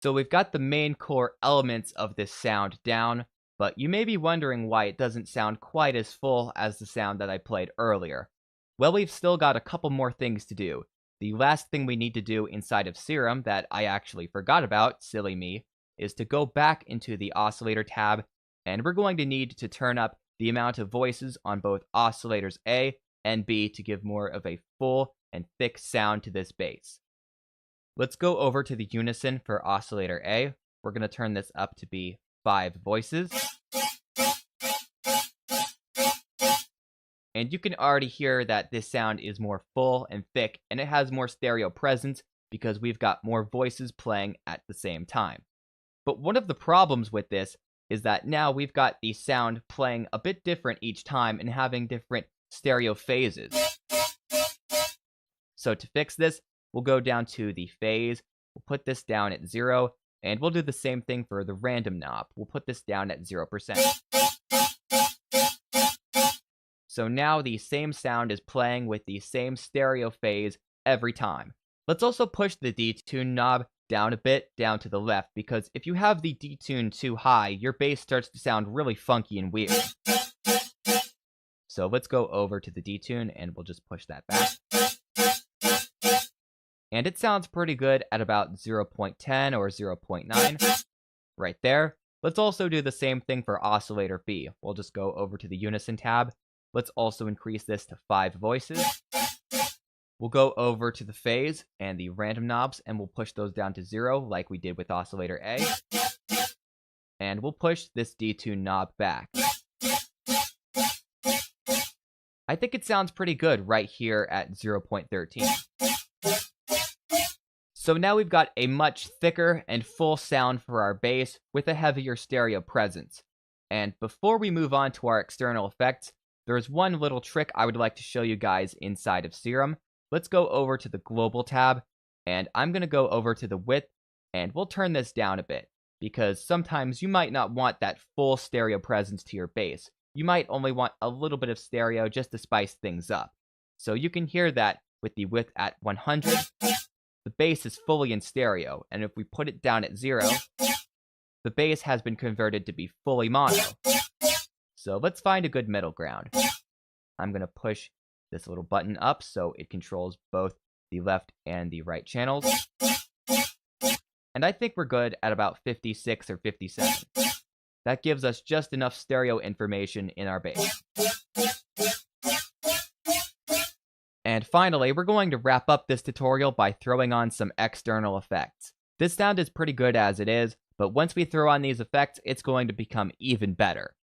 So we've got the main core elements of this sound down, but you may be wondering why it doesn't sound quite as full as the sound that I played earlier. Well, we've still got a couple more things to do. The last thing we need to do inside of Serum that I actually forgot about, silly me, is to go back into the oscillator tab, and we're going to need to turn up the amount of voices on both oscillators A and B to give more of a full and thick sound to this bass. Let's go over to the unison for oscillator A. We're going to turn this up to be 5 voices. And you can already hear that this sound is more full and thick, and it has more stereo presence because we've got more voices playing at the same time. But one of the problems with this is that now we've got the sound playing a bit different each time and having different stereo phases. So to fix this, we'll go down to the phase, we'll put this down at 0, and we'll do the same thing for the random knob. We'll put this down at 0%. So now the same sound is playing with the same stereo phase every time. Let's also push the detune knob down a bit, down to the left, because if you have the detune too high, your bass starts to sound really funky and weird. So let's go over to the detune, and we'll just push that back. And it sounds pretty good at about 0.10 or 0.9, right there. Let's also do the same thing for oscillator B. We'll just go over to the unison tab. Let's also increase this to 5 voices. We'll go over to the phase and the random knobs, and we'll push those down to 0 like we did with oscillator A. And we'll push this detune knob back. I think it sounds pretty good right here at 0.13. So now we've got a much thicker and full sound for our bass with a heavier stereo presence. And before we move on to our external effects, there's one little trick I would like to show you guys inside of Serum. Let's go over to the global tab, and I'm going to go over to the width, and we'll turn this down a bit, because sometimes you might not want that full stereo presence to your bass. You might only want a little bit of stereo just to spice things up. So you can hear that with the width at 100, the bass is fully in stereo, and if we put it down at 0, the bass has been converted to be fully mono. So let's find a good middle ground. I'm going to push this little button up so it controls both the left and the right channels. And I think we're good at about 56 or 57. That gives us just enough stereo information in our bass. And finally, we're going to wrap up this tutorial by throwing on some external effects. This sound is pretty good as it is, but once we throw on these effects, it's going to become even better.